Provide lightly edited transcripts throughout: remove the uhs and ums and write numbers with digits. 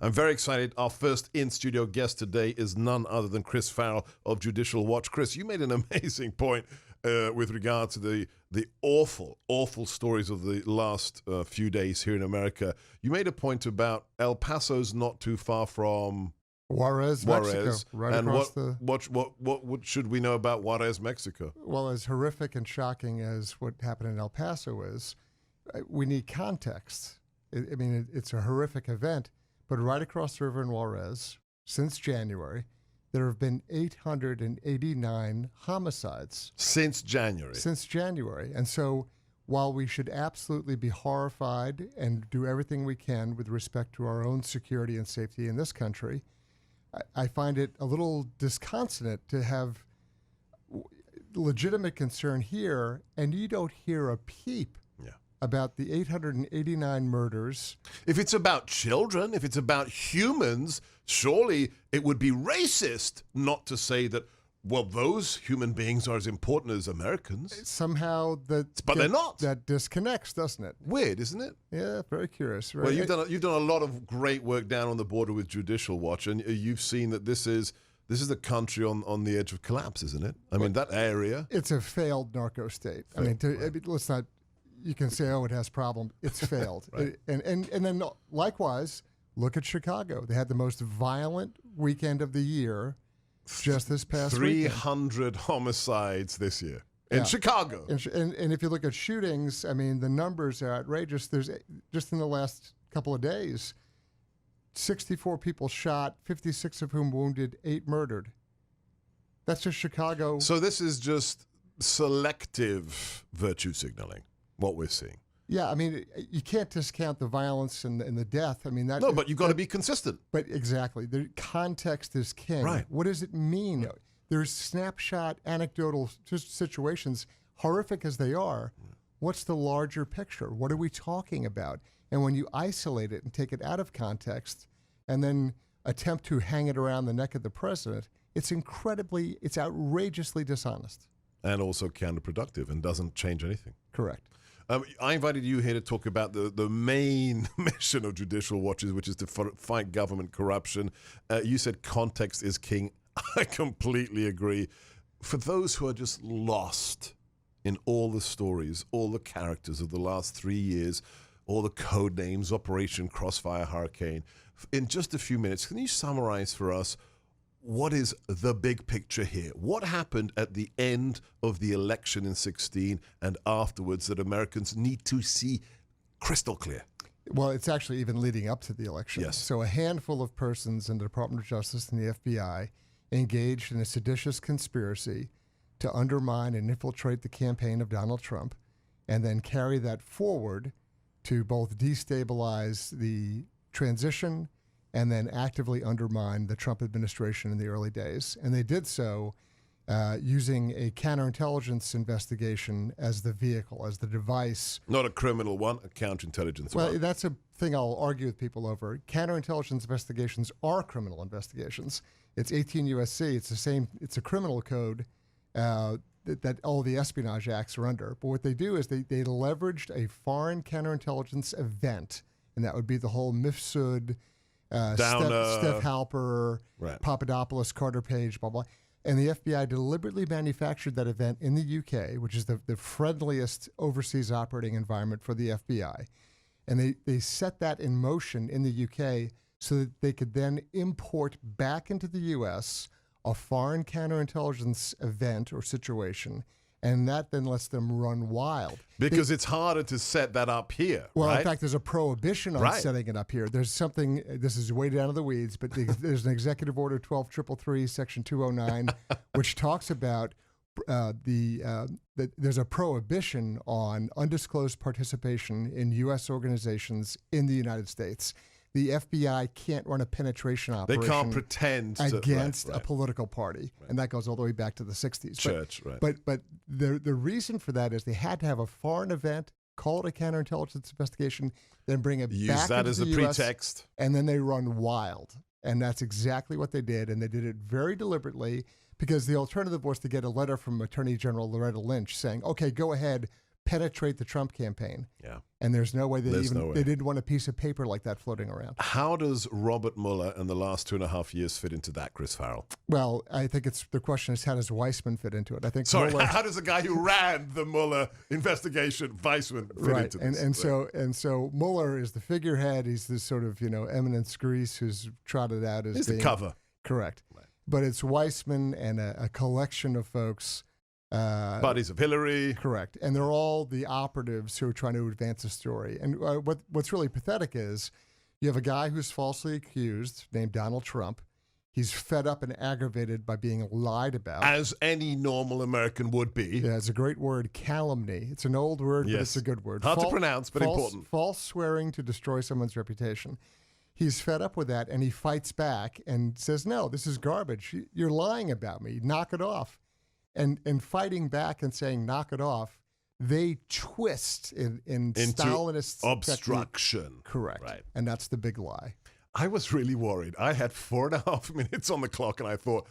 I'm very excited. Our first in-studio guest today is none other than Chris Farrell of Judicial Watch. Chris, you made an amazing point with regard to the awful, awful stories of the last few days here in America. You made a point about El Paso's not too far from Juarez, Mexico, right and across what should we know about Juarez, Mexico? Well, as horrific and shocking as what happened in El Paso is, we need context. I mean, it's a horrific event, but right across the river in Juarez, since January, there have been 889 homicides. Since January? Since January. And so while we should absolutely be horrified and do everything we can with respect to our own security and safety in this country, I find it a little disconsolate to have legitimate concern here, and you don't hear a peep about the 889 murders. If it's about children, if it's about humans, surely it would be racist not to say that, well, those human beings are as important as Americans. Somehow but they're not. That disconnects, doesn't it? Weird, isn't it? Yeah, very curious. Right? Well, you've done a lot of great work down on the border with Judicial Watch, and you've seen that this is a country on the edge of collapse, isn't it? I mean, that area. It's a failed narco state. Let's not. You can say, oh, it has problems. It's failed. Right. And then likewise, look at Chicago. They had the most violent weekend of the year just this past 300 homicides this year in Chicago. And if you look at shootings, I mean, the numbers are outrageous. There's just in the last couple of days, 64 people shot, 56 of whom wounded, 8 murdered. That's just Chicago. So this is just selective virtue signaling, what we're seeing. Yeah, I mean, you can't discount the violence and the death. I mean, that. No, but you've got to be consistent. But exactly, the context is king. Right. What does it mean? There's snapshot, anecdotal situations, horrific as they are. What's the larger picture? What are we talking about? And when you isolate it and take it out of context, and then attempt to hang it around the neck of the president, it's outrageously dishonest. And also counterproductive and doesn't change anything. Correct. I invited you here to talk about the main mission of Judicial Watches, which is to fight government corruption. You said context is king. I completely agree. For those who are just lost in all the stories, all the characters of the last 3 years, all the code names, Operation Crossfire Hurricane, in just a few minutes, can you summarize for us what is the big picture here? What happened at the end of the election in 2016 and afterwards that Americans need to see crystal clear? Well, it's actually even leading up to the election. Yes. So a handful of persons in the Department of Justice and the FBI engaged in a seditious conspiracy to undermine and infiltrate the campaign of Donald Trump and then carry that forward to both destabilize the transition and then actively undermine the Trump administration in the early days. And they did so using a counterintelligence investigation as the vehicle, as the device. Not a criminal one, a counterintelligence one. Well, that's a thing I'll argue with people over. Counterintelligence investigations are criminal investigations. It's 18 U.S.C. It's a criminal code that all the espionage acts are under. But what they do is they leveraged a foreign counterintelligence event, and that would be the whole Mifsud, Steph Halper, right. Papadopoulos, Carter Page, blah, blah. And the FBI deliberately manufactured that event in the UK, which is the friendliest overseas operating environment for the FBI. And they set that in motion in the UK so that they could then import back into the US a foreign counterintelligence event or situation. And that then lets them run wild. Because it's harder to set that up here. Well, right? In fact, there's a prohibition on setting it up here. There's something, this is way down to the weeds, but there's an Executive Order 12333, Section 209, which talks about there's a prohibition on undisclosed participation in U.S. organizations in the United States. The FBI can't run a penetration operation. They can't pretend against a political party, and that goes all the way back to the 60s. Church, But the reason for that is they had to have a foreign event, call it a counterintelligence investigation, then bring it use back that into as the a US, pretext, and then they run wild. And that's exactly what they did, and they did it very deliberately because the alternative was to get a letter from Attorney General Loretta Lynch saying, "Okay, go ahead." penetrate the Trump campaign. Yeah. And there's no way There's no way. they didn't want a piece of paper like that floating around. How does Robert Mueller and the last 2.5 years fit into that, Chris Farrell? Well, I think the question is, how does Weissman fit into it? I think Sorry, Mueller, how does the guy who ran the Mueller investigation, Weissman, fit right, into this? and so Mueller is the figurehead. He's this sort of eminence grise who's trotted out as He's being the cover. correct, Right. but it's Weissman and a collection of folks. Buddies of Hillary. Correct. And they're all the operatives who are trying to advance a story. And what's really pathetic is you have a guy who's falsely accused named Donald Trump. He's fed up and aggravated by being lied about. As any normal American would be. Yeah, it's a great word, calumny. It's an old word, but Yes. it's a good word. Hard to pronounce, but important. False swearing to destroy someone's reputation. He's fed up with that, and he fights back and says, no, this is garbage. You're lying about me. Knock it off. And fighting back and saying, knock it off, they twist in Into Stalinist obstruction. technique. Correct. Right. And that's the big lie. I was really worried. I had 4.5 minutes on the clock, and I thought,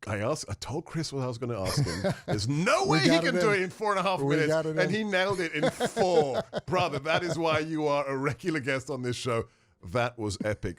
I told Chris what I was going to ask him. There's no way he can do it in 4.5 minutes. And he nailed it in 4. Brother, that is why you are a regular guest on this show. That was epic.